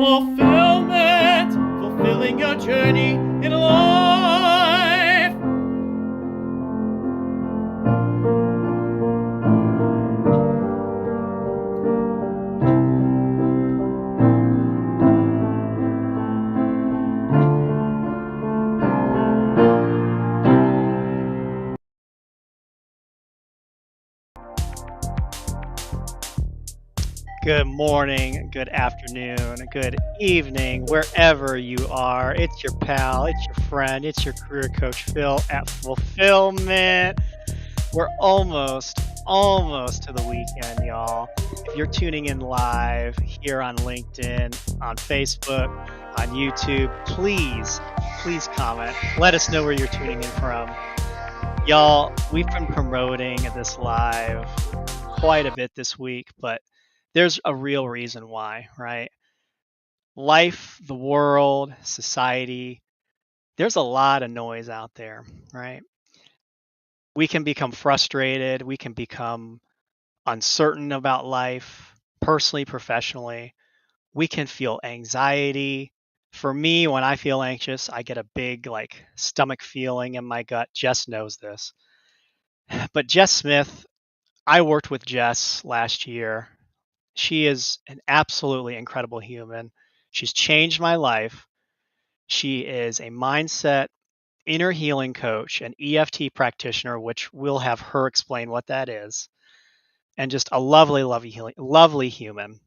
Fulfillment, fulfilling your journey in life. Good morning, good afternoon, good evening, wherever you are. It's your pal, it's your friend, it's your career coach, Phil at Fulfillment. We're almost to the weekend, y'all. If you're tuning in live here on LinkedIn, on Facebook, on YouTube, please comment. Let us know where you're tuning in from. Y'all, we've been promoting this live quite a bit this week, but there's a real reason why, right? Life, the world, society, there's a lot of noise out there, right? We can become frustrated. We can become uncertain about life, personally, professionally. We can feel anxiety. For me, when I feel anxious, I get a big stomach feeling in my gut. Jess knows this. But Jess Smith, I worked with Jess last year. She is an absolutely incredible human. She's changed my life. She is a mindset, inner healing coach, an EFT practitioner, which we'll have her explain what that is, and just a lovely human.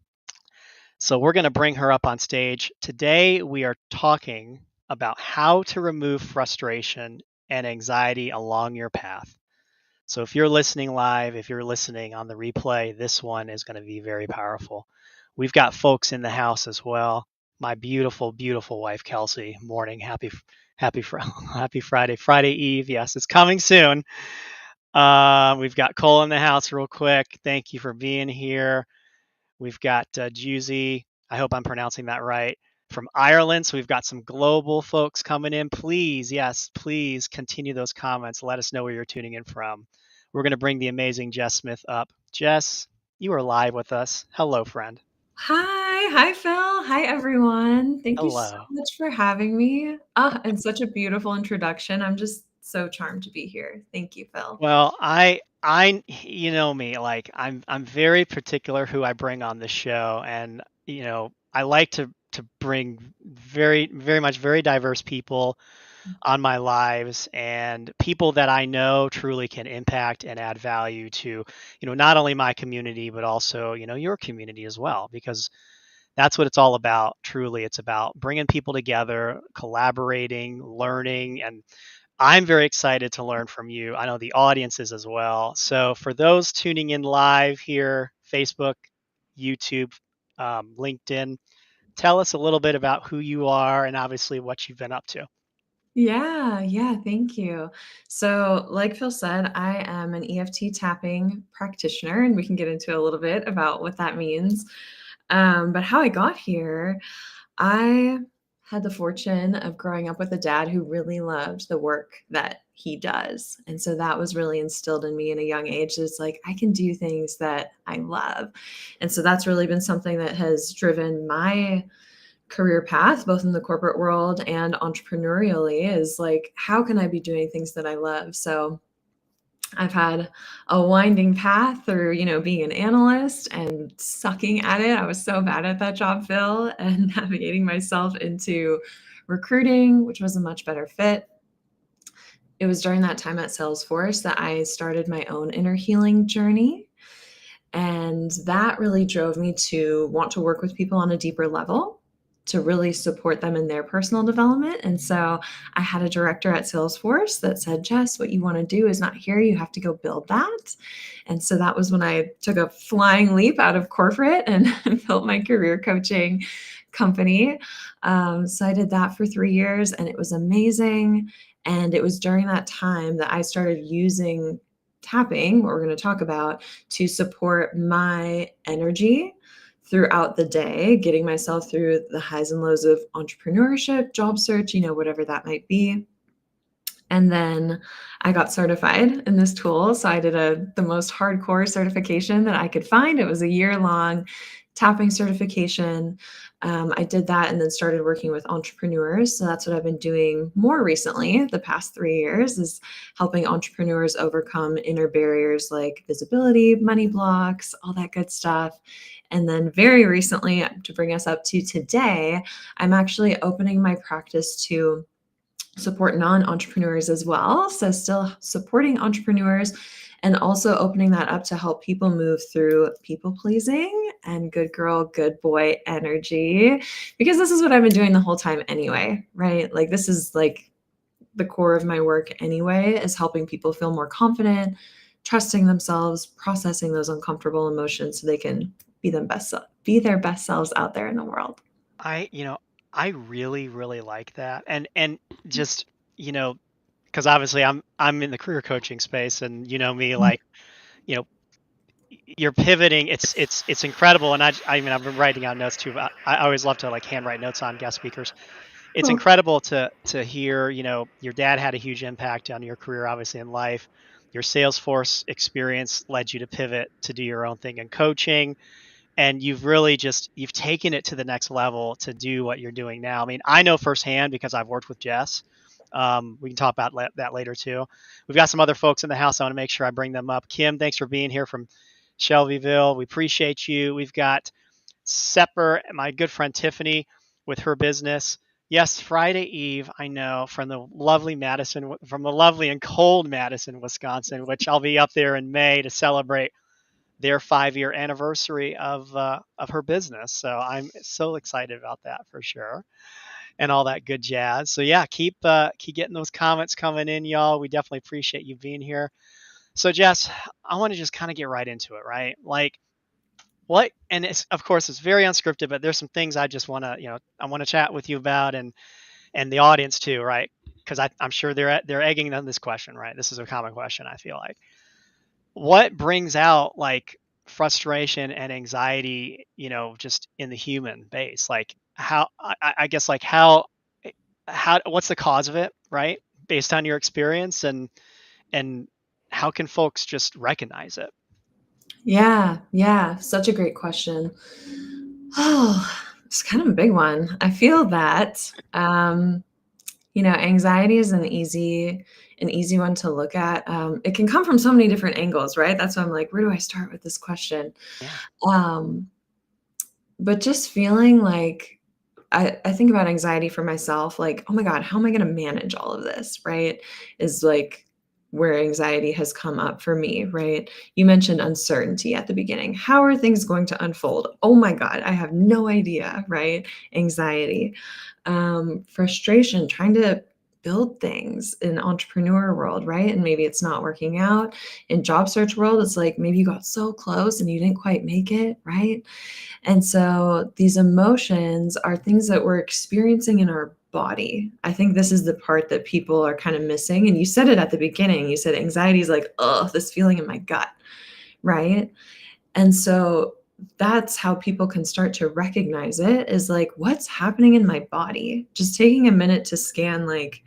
So we're going to bring her up on stage. Today, we are talking about how to remove frustration and anxiety along your path. So if you're listening live, if you're listening on the replay, this one is going to be very powerful. We've got folks in the house as well. My beautiful, beautiful wife, Kelsey. Morning. Happy Friday Eve. Yes, it's coming soon. We've got Cole in the house real quick. Thank you for being here. We've got Juicy. I hope I'm pronouncing that right. From Ireland. So we've got some global folks coming in. Please continue those comments. Let us know where you're tuning in from. We're going to bring the amazing Jess Smith up. Jess, you are live with us. Hello, friend. Hi, Phil. Hi, everyone. Thank you so Hello. much for having me. And such a beautiful introduction. I'm just so charmed to be here. Thank you, Phil. Well, you know me, I'm very particular who I bring on the show, and I like to bring very diverse people on my lives, and people that I know truly can impact and add value to, not only my community, but also, your community as well, because that's what it's all about. Truly, it's about bringing people together, collaborating, learning, and I'm very excited to learn from you. I know the audience is as well. So for those tuning in live here, Facebook, YouTube, LinkedIn, tell us a little bit about who you are and obviously what you've been up to. Yeah, thank you. So, like Phil said, I am an EFT tapping practitioner, and we can get into a little bit about what that means. But how I got here, I had the fortune of growing up with a dad who really loved the work that he does. And so that was really instilled in me in a young age. It's like, I can do things that I love. And so that's really been something that has driven my career path, both in the corporate world and entrepreneurially, is like, how can I be doing things that I love? So I've had a winding path through, being an analyst and sucking at it. I was so bad at that job, Phil, and navigating myself into recruiting, which was a much better fit. It was during that time at Salesforce that I started my own inner healing journey. And that really drove me to want to work with people on a deeper level, to really support them in their personal development. And so I had a director at Salesforce that said, Jess, what you want to do is not here. You have to go build that. And so that was when I took a flying leap out of corporate and built my career coaching company. So I did that for 3 years and it was amazing. And it was during that time that I started using tapping, what we're going to talk about, to support my energy throughout the day, getting myself through the highs and lows of entrepreneurship, job search, whatever that might be. And then I got certified in this tool. So I did the most hardcore certification that I could find. It was a year-long tapping certification. I did that and then started working with entrepreneurs. So that's what I've been doing more recently, the past 3 years, is helping entrepreneurs overcome inner barriers like visibility, money blocks, all that good stuff. And then very recently, to bring us up to today, I'm actually opening my practice to support non-entrepreneurs as well. So still supporting entrepreneurs and also opening that up to help people move through people pleasing and good girl, good boy energy, because this is what I've been doing the whole time anyway, right? Like this is like the core of my work anyway, is helping people feel more confident, trusting themselves, processing those uncomfortable emotions so they can be their best selves out there in the world. I, you know, I really, really like that. And just, you know, because obviously I'm in the career coaching space, and me, like, you know, you're pivoting. It's incredible. And I mean, I've been writing out notes too. But I always love to like handwrite notes on guest speakers. It's Cool. incredible to hear, your dad had a huge impact on your career, obviously, in life. Your Salesforce experience led you to pivot to do your own thing in coaching, and you've really just you've taken it to the next level to do what you're doing now. I mean, I know firsthand because I've worked with Jess. We can talk about that later too. We've got some other folks in the house. I want to make sure I bring them up. Kim, thanks for being here from Shelbyville. We appreciate you. We've got Sepper, my good friend Tiffany, with her business. Yes, Friday Eve, I know, from the lovely and cold Madison, Wisconsin, which I'll be up there in May to celebrate their 5-year anniversary of her business. So I'm so excited about that for sure, and all that good jazz. So yeah, keep getting those comments coming in, y'all. We definitely appreciate you being here. So Jess, I want to just kind of get right into it, right? Like what, and it's, of course, it's very unscripted, but there's some things I just want to, I want to chat with you about, and the audience too, right? Because I'm sure they're egging on this question, right? This is a common question, I feel like. What brings out like frustration and anxiety, just in the human base? Like how, I guess, like how what's the cause of it, right? Based on your experience, and how can folks just recognize it? Yeah, yeah, such a great question. Oh, it's kind of a big one. I feel that, anxiety is an easy one to look at. It can come from so many different angles, right? That's why I'm like, where do I start with this question? Yeah. Um, but just feeling like I think about anxiety for myself, like, oh my God, how am I going to manage all of this? Right. Is like where anxiety has come up for me, right? You mentioned uncertainty at the beginning. How are things going to unfold? Oh my God, I have no idea, right? Anxiety, frustration, trying to build things in entrepreneur world, right? And maybe it's not working out. In job search world, it's like maybe you got so close and you didn't quite make it, right? And so these emotions are things that we're experiencing in our body. I think this is the part that people are kind of missing. And you said it at the beginning. You said anxiety is like, oh, this feeling in my gut, right? And so that's how people can start to recognize it, is like, what's happening in my body? Just taking a minute to scan, like,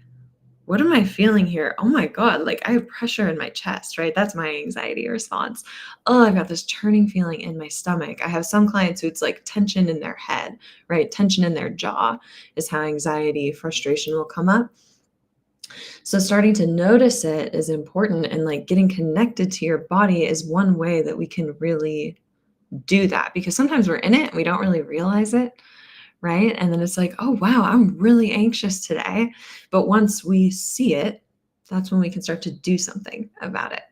what am I feeling here? Oh my God, like I have pressure in my chest, right? That's my anxiety response. Oh, I've got this churning feeling in my stomach. I have some clients who it's like tension in their head, right? Tension in their jaw is how anxiety, frustration will come up. So starting to notice it is important, and like getting connected to your body is one way that we can really do that, because sometimes we're in it and we don't really realize it, right? And then it's like, oh, wow, I'm really anxious today. But once we see it, that's when we can start to do something about it.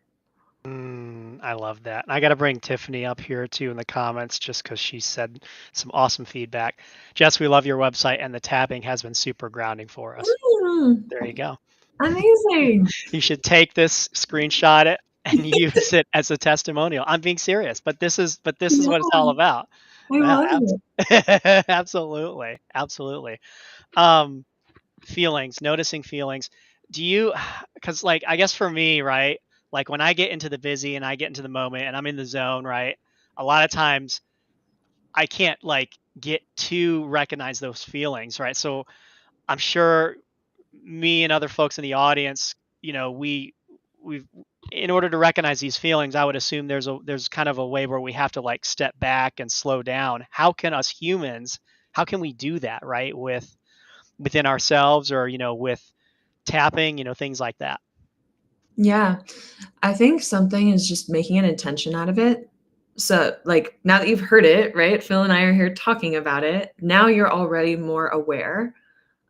I love that. And I got to bring Tiffany up here too in the comments, just because she said some awesome feedback. Jess, we love your website, and the tabbing has been super grounding for us. Mm, There you go. amazing. You should take this, screenshot it, and use it as a testimonial. I'm being serious, but this is what it's all Yeah, about. I Yeah, love it. absolutely, absolutely. Um, Feelings, noticing feelings. Do you, because like, I guess for me, right? Like when I get into the busy and I get into the moment and I'm in the zone, right? A lot of times I can't like get to recognize those feelings, right? So I'm sure me and other folks in the audience, we've in order to recognize these feelings, I would assume there's kind of a way where we have to like step back and slow down. How can us humans how can we do that, right? Within ourselves, or, with tapping, things like that. Yeah. I think something is just making an intention out of it. So, like, now that you've heard it, right? Phil and I are here talking about it. Now you're already more aware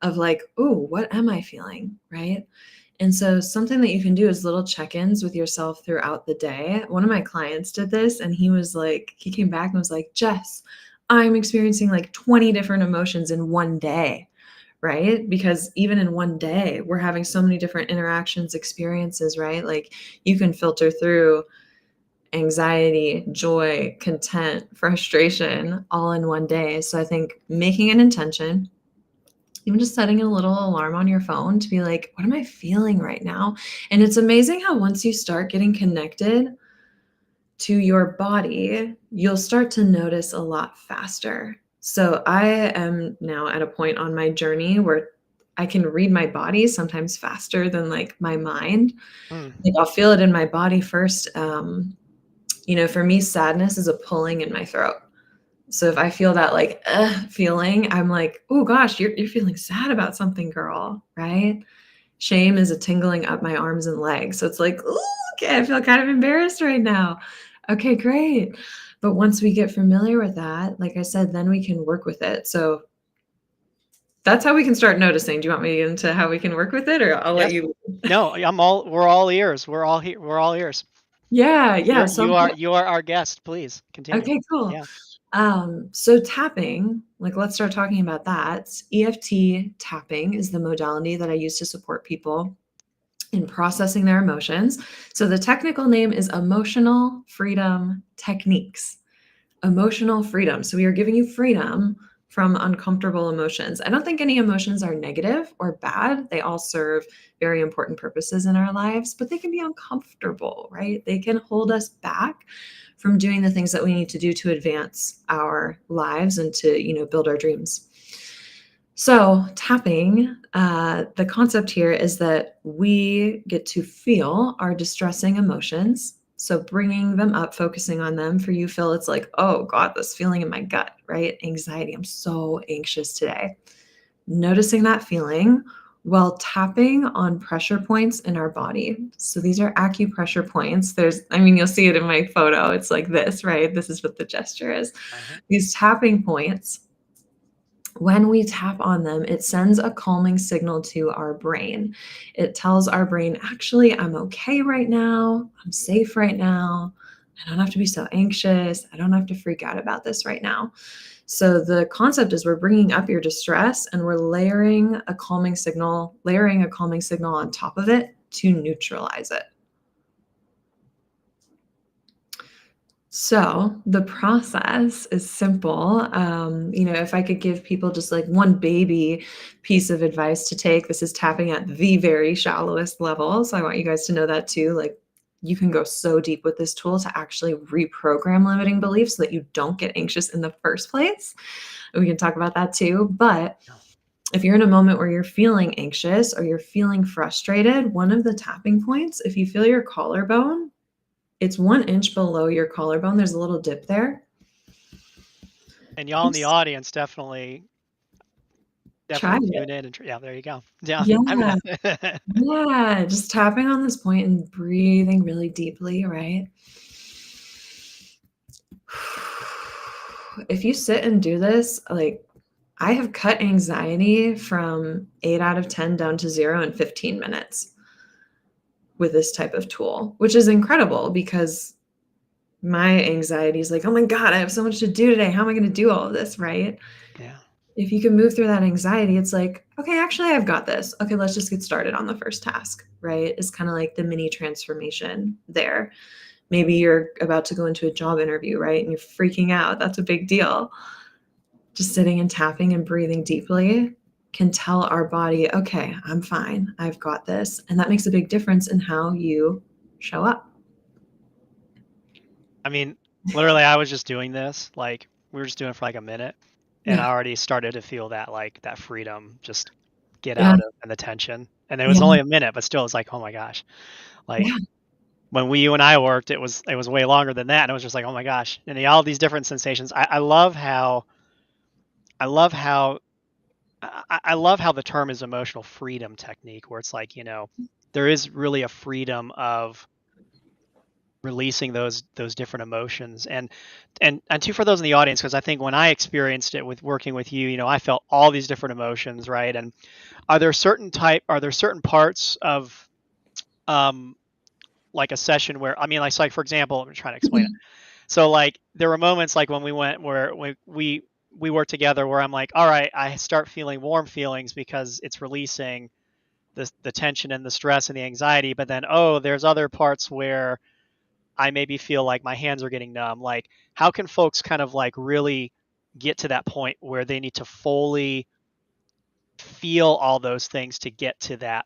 of like, "Ooh, what am I feeling?" Right? And so something that you can do is little check-ins with yourself throughout the day. One of my clients did this and he came back and was like, "Jess, I'm experiencing like 20 different emotions in one day." Right? Because even in one day, we're having so many different interactions, experiences, right? Like you can filter through anxiety, joy, content, frustration all in one day. So I think making an intention, even just setting a little alarm on your phone to be like, what am I feeling right now? And it's amazing how once you start getting connected to your body, you'll start to notice a lot faster. So I am now at a point on my journey where I can read my body sometimes faster than like my mind. Mm. Like I'll feel it in my body first. For me, sadness is a pulling in my throat. So if I feel that like feeling, I'm like, oh gosh, you're feeling sad about something, girl, right? Shame is a tingling up my arms and legs. So it's like, ooh, okay, I feel kind of embarrassed right now. Okay, great. But once we get familiar with that, like I said, then we can work with it. So that's how we can start noticing. Do you want me to get into how we can work with it, or I'll let Yes. you? No, we're all ears. We're all here. We're all ears. Yeah, yeah. You're So you are you are our guest. Please continue. okay, cool. Yeah. So tapping, like let's start talking about that. EFT tapping is the modality that I use to support people in processing their emotions. So the technical name is emotional freedom techniques. Emotional freedom. So we are giving you freedom from uncomfortable emotions. I don't think any emotions are negative or bad. They all serve very important purposes in our lives, but they can be uncomfortable, right? They can hold us back from doing the things that we need to do to advance our lives and to, build our dreams. So, tapping, the concept here is that we get to feel our distressing emotions. So, bringing them up, focusing on them. For you, Phil, it's like, oh God, this feeling in my gut, right? Anxiety. I'm so anxious today. Noticing that feeling while tapping on pressure points in our body. So, these are acupressure points. You'll see it in my photo. It's like this, right? This is what the gesture is. Uh-huh. These tapping points, when we tap on them, it sends a calming signal to our brain. It tells our brain, actually, I'm okay right now. I'm safe right now. I don't have to be so anxious. I don't have to freak out about this right now. So the concept is we're bringing up your distress and we're layering a calming signal on top of it to neutralize it. So the process is simple. If I could give people just like one baby piece of advice to take, this is tapping at the very shallowest level. So I want you guys to know that too. Like you can go so deep with this tool to actually reprogram limiting beliefs so that you don't get anxious in the first place. We can talk about that too. But No. if you're in a moment where you're feeling anxious or you're feeling frustrated, one of the tapping points, if you feel your collarbone, it's 1 inch below your collarbone. There's a little dip there. And y'all in the audience definitely Try it. tune in and yeah, there you go. Yeah. Yeah. Yeah. Just tapping on this point and breathing really deeply, right? If you sit and do this, like I have cut anxiety from 8 out of 10 down to 0 in 15 minutes with this type of tool, which is incredible because my anxiety is like, oh my God, I have so much to do today. How am I going to do all of this? Right. Yeah. If you can move through that anxiety, it's like, okay, actually, I've got this. Okay, let's just get started on the first task, right? It's kind of like the mini transformation there. Maybe you're about to go into a job interview, right? And you're freaking out. That's a big deal. Just sitting and tapping and breathing deeply can tell our body, okay, I'm fine. I've got this. And that makes a big difference in how you show up. I mean, literally, I was just doing this. Like, we were just doing it for like a minute, and I Yeah. already started to feel that freedom just get Yeah. out of, and the tension. And it was Yeah. only a minute, but still, it's like, oh my gosh. Like Yeah. when you and I worked, it was way longer than that. And it was just like, oh my gosh. And all these different sensations. I love how I love how I love how the term is emotional freedom technique, where it's like, there is really a freedom of releasing those different emotions. And two, for those in the audience, because I think when I experienced it with working with you, I felt all these different emotions, right? And are there certain parts of like a session where, I mean, like for example, I'm trying to explain it. Mhm. So like there were moments like when we went where we worked together where I'm like, all right, I start feeling warm feelings because it's releasing the tension and the stress and the anxiety. But then, oh, there's other parts where I maybe feel like my hands are getting numb. Like, how can folks kind of like really get to that point where they need to fully feel all those things to get to that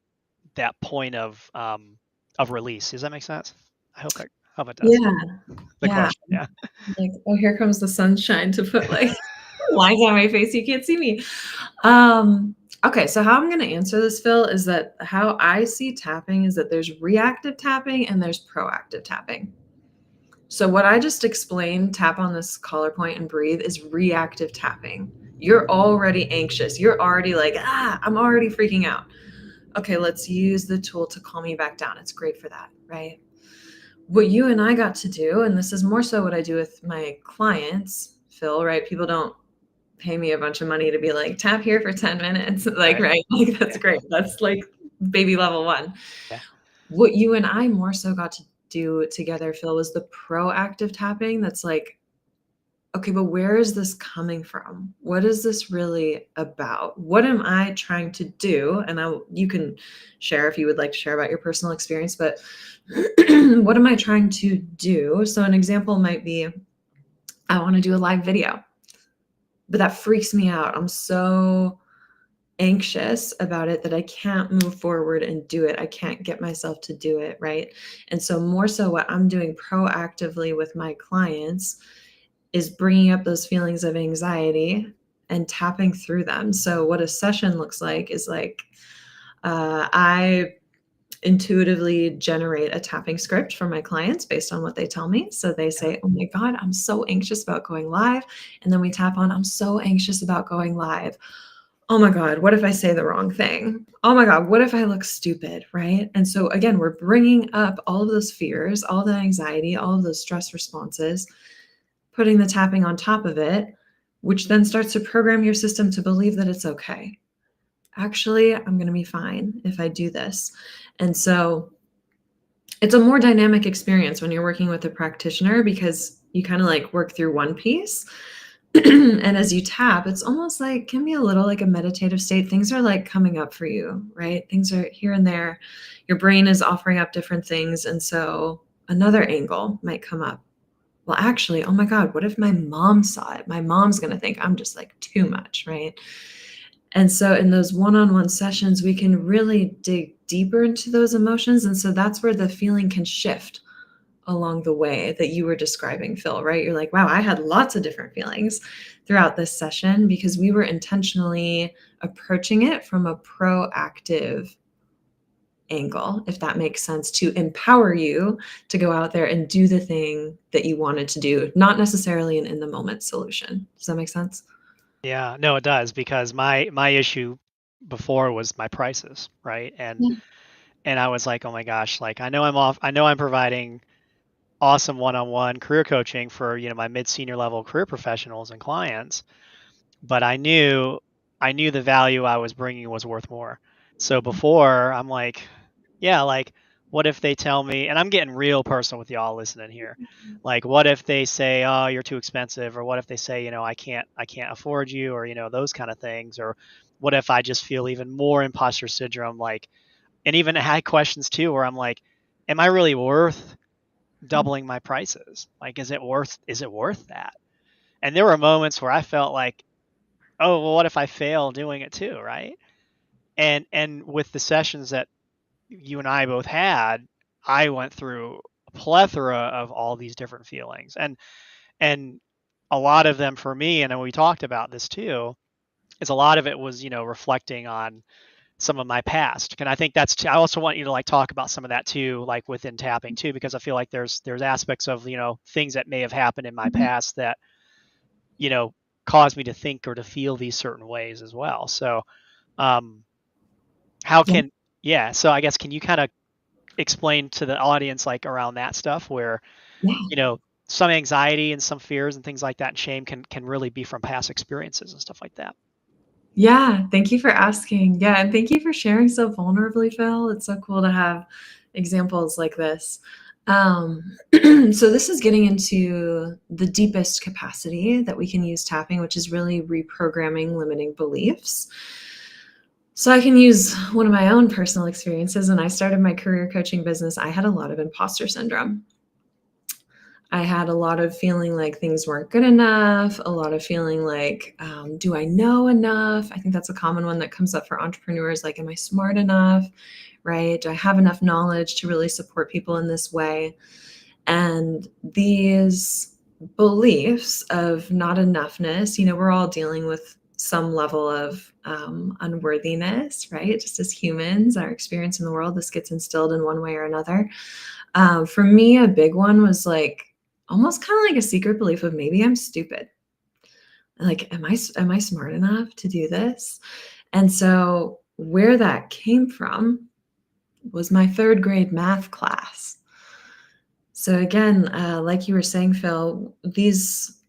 point of release? Does that make sense? I hope it does. Yeah, The yeah. question, yeah. Like, oh, here comes the sunshine to put like lines on my face. You can't see me. Um, okay, so how I'm gonna answer this, Phil, is that how I see tapping is that there's reactive tapping and there's proactive tapping. So what I just explained, tap on this collar point and breathe, is reactive tapping. You're already anxious. You're already like, I'm already freaking out. Okay, let's use the tool to calm me back down. It's great for that, right? What you and I got to do, and this is more so what I do with my clients, Phil, right? People don't pay me a bunch of money to be like, tap here for 10 minutes. Like, Right. right. Like, that's Yeah. great. That's like baby level one. Yeah. What you and I more so got to do together, Phil, was the proactive tapping. That's like, okay, but where is this coming from? What is this really about? What am I trying to do? And you can share if you would like to share about your personal experience, but what am I trying to do? So an example might be, I want to do a live video, but that freaks me out. I'm so anxious about it that I can't move forward and do it. I can't get myself to do it, right? And so more so what I'm doing proactively with my clients is bringing up those feelings of anxiety and tapping through them. So what a session looks like is like I intuitively generate a tapping script for my clients based on what they tell me. So they Yeah. say, "Oh my God, I'm so anxious about going live." And then we tap on, "I'm so anxious about going live. Oh my God, what if I say the wrong thing? Oh my God, what if I look stupid?" Right? And so again, we're bringing up all of those fears, all the anxiety, all of those stress responses, putting the tapping on top of it, which then starts to program your system to believe that it's okay. Actually, I'm going to be fine if I do this. And so it's a more dynamic experience when you're working with a practitioner because you kind of like work through one piece. And as you tap, it's almost like can be a little like a meditative state. Things are like coming up for you, right? Things are here and there. Your brain is offering up different things. And so another angle might come up. Well, actually, oh my God, what if my mom saw it? My mom's going to think I'm just like too much, right? And so in those one-on-one sessions, we can really dig deeper into those emotions. And so that's where the feeling can shift along the way that you were describing, Phil, right? You're like, wow, I had lots of different feelings throughout this session because we were intentionally approaching it from a proactive angle, if that makes sense, to empower you to go out there and do the thing that you wanted to do, not necessarily an in the moment solution. Does that make sense? Yeah, no, it does, because my issue before was my prices, right? Yeah. And I was like, oh my gosh, like I know I'm providing awesome one-on-one career coaching for, my mid-senior level career professionals and clients, but I knew the value I was bringing was worth more. So before, I'm like, yeah, like what if they tell me, and I'm getting real personal with y'all listening here. Like what if they say, "Oh, you're too expensive," or what if they say, I can't afford you," or those kind of things, or what if I just feel even more imposter syndrome, like, and even I had questions too where I'm like, am I really worth doubling my prices? Like, is it worth that? And there were moments where I felt like, oh, well, what if I fail doing it too, right? And with the sessions that you and I both had, I went through a plethora of all these different feelings. And a lot of them for me, and we talked about this too, is a lot of it was, reflecting on some of my past. And I think I also want you to like talk about some of that too, like within tapping too, because I feel like there's aspects of, things that may have happened in my Mhm. past that, you know, cause me to think or to feel these certain ways as well. So, um, how Yeah. can yeah, so I guess can you kind of explain to the audience like around that stuff where, Yeah. you know, some anxiety and some fears and things like that and shame can really be from past experiences and stuff like that. Yeah, thank you for asking. Yeah, and thank you for sharing so vulnerably, Phil. It's so cool to have examples like this. So this is getting into the deepest capacity that we can use tapping, which is really reprogramming limiting beliefs. So I can use one of my own personal experiences. When I started my career coaching business, I had a lot of imposter syndrome. I had a lot of feeling like things weren't good enough, a lot of feeling like, do I know enough? I think that's a common one that comes up for entrepreneurs. Like, am I smart enough? Right? Do I have enough knowledge to really support people in this way? And these beliefs of not enoughness, we're all dealing with some level of unworthiness, right? Just as humans, our experience in the world, this gets instilled in one way or another. For me, a big one was like almost kind of like a secret belief of maybe I'm stupid. Like, am I smart enough to do this? And so where that came from was my third grade math class. So again, like you were saying, Phil, these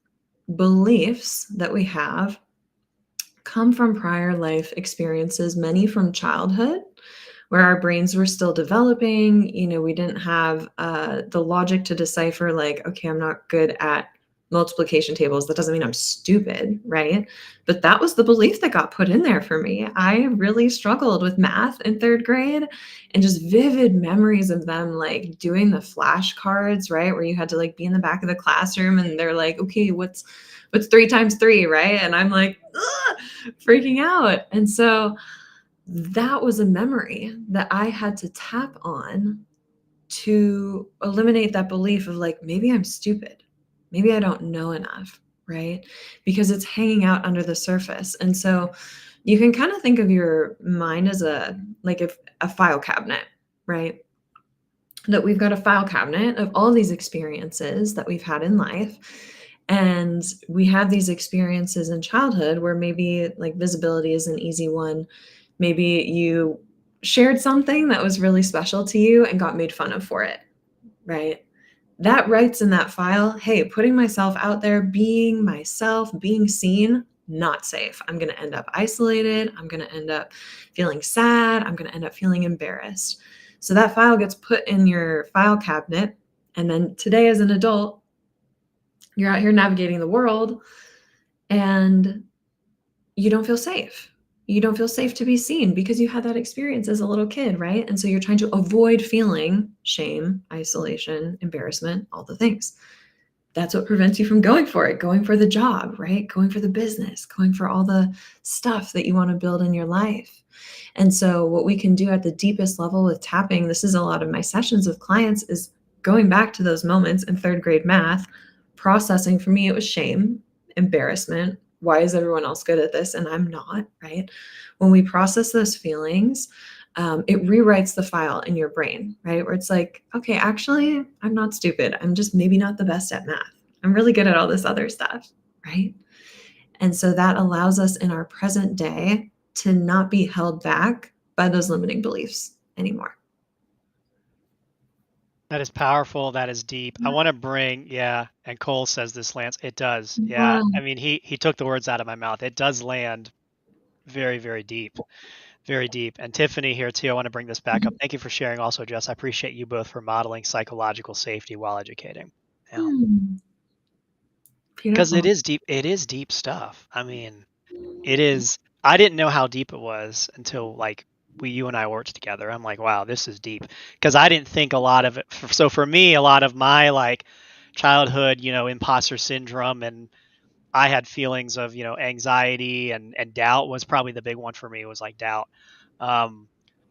beliefs that we have come from prior life experiences, many from childhood, where our brains were still developing. We didn't have the logic to decipher, like, okay, I'm not good at multiplication tables. That doesn't mean I'm stupid, right? But that was the belief that got put in there for me. I really struggled with math in third grade, and just vivid memories of them like doing the flashcards, right? Where you had to like be in the back of the classroom and they're like, okay, what's 3 times 3, right? And I'm like, freaking out. And so that was a memory that I had to tap on to eliminate that belief of like, maybe I'm stupid. Maybe I don't know enough, right? Because it's hanging out under the surface. And so you can kind of think of your mind as a file cabinet, right? That we've got a file cabinet of all these experiences that we've had in life. And we have these experiences in childhood where maybe like visibility is an easy one. Maybe you shared something that was really special to you and got made fun of for it, right? That writes in that file, hey, putting myself out there, being myself, being seen, not safe. I'm going to end up isolated. I'm going to end up feeling sad. I'm going to end up feeling embarrassed. So that file gets put in your file cabinet. And then today, as an adult, you're out here navigating the world and you don't feel safe. You don't feel safe to be seen because you had that experience as a little kid, right? And so you're trying to avoid feeling shame, isolation, embarrassment, all the things. That's what prevents you from going for it, going for the job, right? Going for the business, going for all the stuff that you want to build in your life. And so what we can do at the deepest level with tapping, this is a lot of my sessions with clients, is going back to those moments in third grade math, processing. For me, it was shame, embarrassment. Why is everyone else good at this and I'm not, right? When we process those feelings, it rewrites the file in your brain, right? Where it's like, okay, actually, I'm not stupid. I'm just maybe not the best at math. I'm really good at all this other stuff, right? And so that allows us in our present day to not be held back by those limiting beliefs anymore. That is powerful. That is deep. I Yeah. want to bring, yeah, and Cole says this lands. It does. Yeah. Yeah. I mean, he took the words out of my mouth. It does land very, very deep. Very deep. And Tiffany here too. I want to bring this back up. Thank you for sharing also, Jess. I appreciate you both for modeling psychological safety while educating. Yeah. Hmm. Because it Beautiful. is deep. It is deep stuff. I mean, it is. I didn't know how deep it was until like you and I worked together. I'm like, wow, this is deep. Because I didn't think a lot of it. So for me, a lot of my like childhood, imposter syndrome, and I had feelings of, anxiety and doubt was probably the big one for me, was like doubt. Um,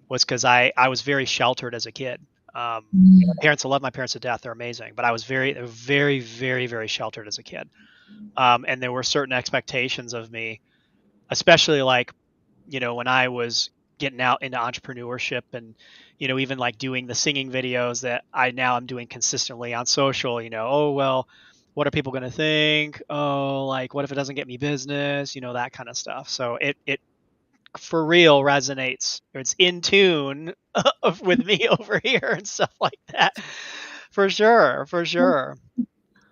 was because I was very sheltered as a kid. My Mm. parents, I love my parents to death. They're amazing, but I was very, very, very, very sheltered as a kid. And there were certain expectations of me, especially like, when I was getting out into entrepreneurship and, even like doing the singing videos that I'm doing consistently on social, oh, well, what are people going to think? Oh, like, what if it doesn't get me business? That kind of stuff. So it for real resonates. It's in tune with me over here and stuff like that. For sure. For sure.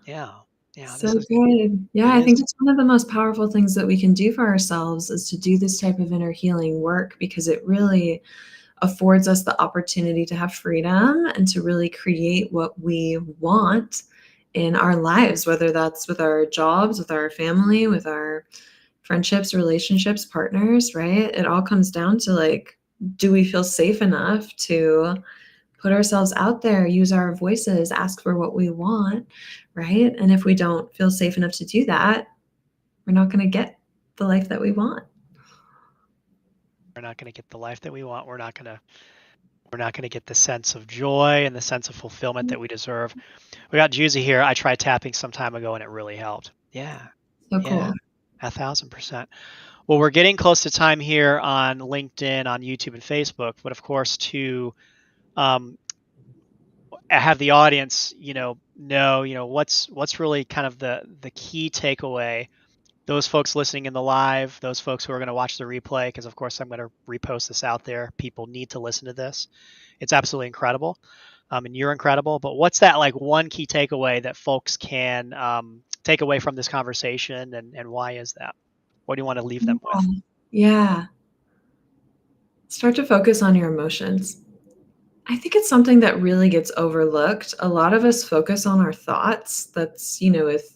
Yeah. Yeah. So good. Yeah, It I is. think it's one of the most powerful things that we can do for ourselves is to do this type of inner healing work because it really affords us the opportunity to have freedom and to really create what we want in our lives, whether that's with our jobs, with our family, with our friendships, relationships, partners, right? It all comes down to like, do we feel safe enough to put ourselves out there, use our voices, ask for what we want, right? And if we don't feel safe enough to do that, we're not going to get the life that we want. We're not going to get the life that we want. We're not going to get the sense of joy and the sense of fulfillment that we deserve. We got Juicy here. I tried tapping some time ago and it really helped. Yeah. So Yeah. cool. 1,000%. Well, we're getting close to time here on LinkedIn, on YouTube and Facebook, but of course to have the audience, know, what's really kind of the key takeaway. Those folks listening in the live, those folks who are going to watch the replay, because of course I'm going to repost this out there. People need to listen to this. It's absolutely incredible. And you're incredible. But what's that like one key takeaway that folks can take away from this conversation, and why is that? What do you want to leave them with? Yeah. Start to focus on your emotions. I think it's something that really gets overlooked. A lot of us focus on our thoughts. That's, with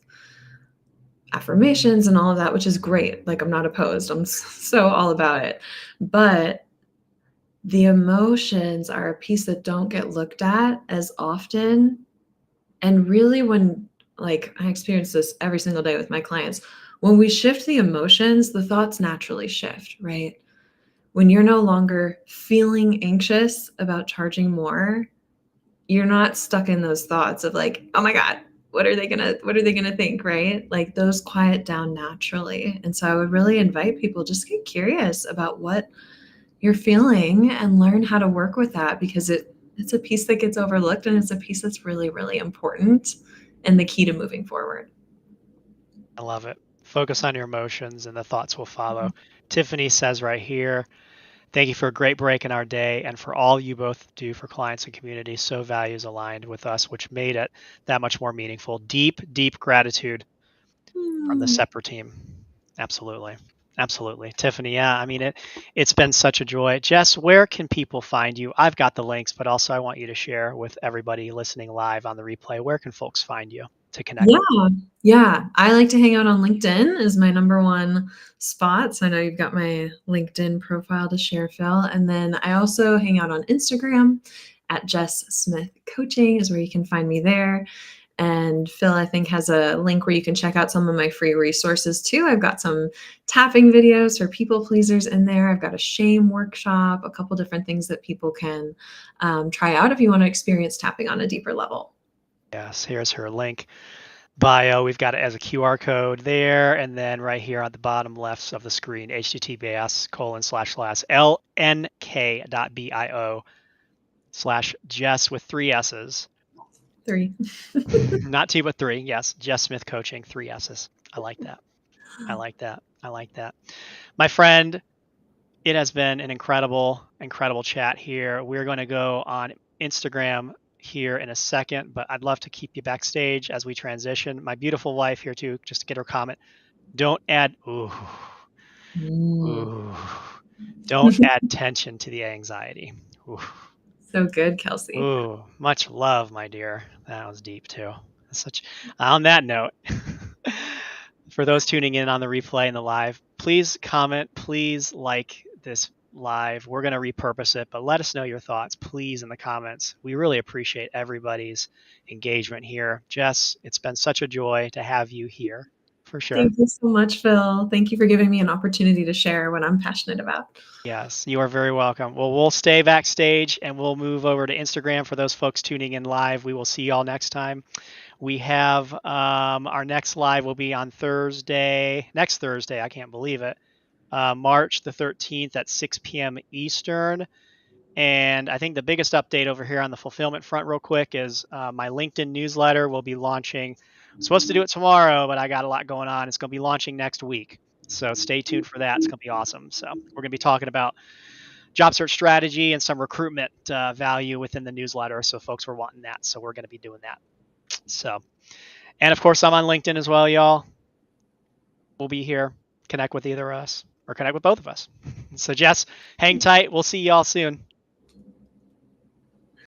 affirmations and all of that, which is great. Like, I'm not opposed. I'm so all about it. But the emotions are a piece that don't get looked at as often. And really, when, like, I experience this every single day with my clients, when we shift the emotions, the thoughts naturally shift, right? When you're no longer feeling anxious about charging more, you're not stuck in those thoughts of like, oh my God, what are they gonna think, right? Like those quiet down naturally. And so I would really invite people, just get curious about what you're feeling and learn how to work with that because it's a piece that gets overlooked and it's a piece that's really, really important and the key to moving forward. I love it. Focus on your emotions and the thoughts will follow. Tiffany says right here, thank you for a great break in our day and for all you both do for clients and community. So values aligned with us, which made it that much more meaningful. Deep, deep gratitude from the separate team. Absolutely. Absolutely. Tiffany, yeah, I mean, it's been such a joy. Jess, where can people find you? I've got the links, but also I want you to share with everybody listening live on the replay. Where can folks find you to connect? Yeah. I like to hang out on LinkedIn is my number one spot. So I know you've got my LinkedIn profile to share, Phil. And then I also hang out on Instagram at Jess Smith Coaching is where you can find me there. And Phil, I think, has a link where you can check out some of my free resources too. I've got some tapping videos for people pleasers in there. I've got a shame workshop, a couple different things that people can try out if you want to experience tapping on a deeper level. Yes, here's her link bio. We've got it as a QR code there. And then right here on the bottom left of the screen, https://lnk.bio/Jess with 3 S's. 3. Not 2, but 3. Yes. Jess Smith Coaching, 3 S's. I like that. I like that. I like that. My friend, it has been an incredible, incredible chat here. We're going to go on Instagram here in a second, but I'd love to keep you backstage as we transition. My beautiful wife here too, just to get her comment. Don't add, don't add tension to the anxiety. Ooh. So good, Kelsey. Ooh, much love, my dear. That was deep too. On that note, for those tuning in on the replay and the live, please comment, please like this live. We're going to repurpose it, but let us know your thoughts, please, in the comments. We really appreciate everybody's engagement here. Jess, it's been such a joy to have you here, for sure. Thank you so much, Phil. Thank you for giving me an opportunity to share what I'm passionate about. Yes, you are very welcome. Well, we'll stay backstage and we'll move over to Instagram for those folks tuning in live. We will see y'all next time. We have our next live will be on next Thursday. I can't believe it. March the 13th at 6 p.m. Eastern. And I think the biggest update over here on the fulfillment front real quick is my LinkedIn newsletter will be launching I'm supposed to do it tomorrow, but I got a lot going on. It's going to be launching next week. So stay tuned for that. It's going to be awesome. So we're going to be talking about job search strategy and some recruitment value within the newsletter. So folks were wanting that. So we're going to be doing that. So, and of course, I'm on LinkedIn as well, y'all. We'll be here. Connect with either of us or connect with both of us. So Jess, hang tight. We'll see y'all soon.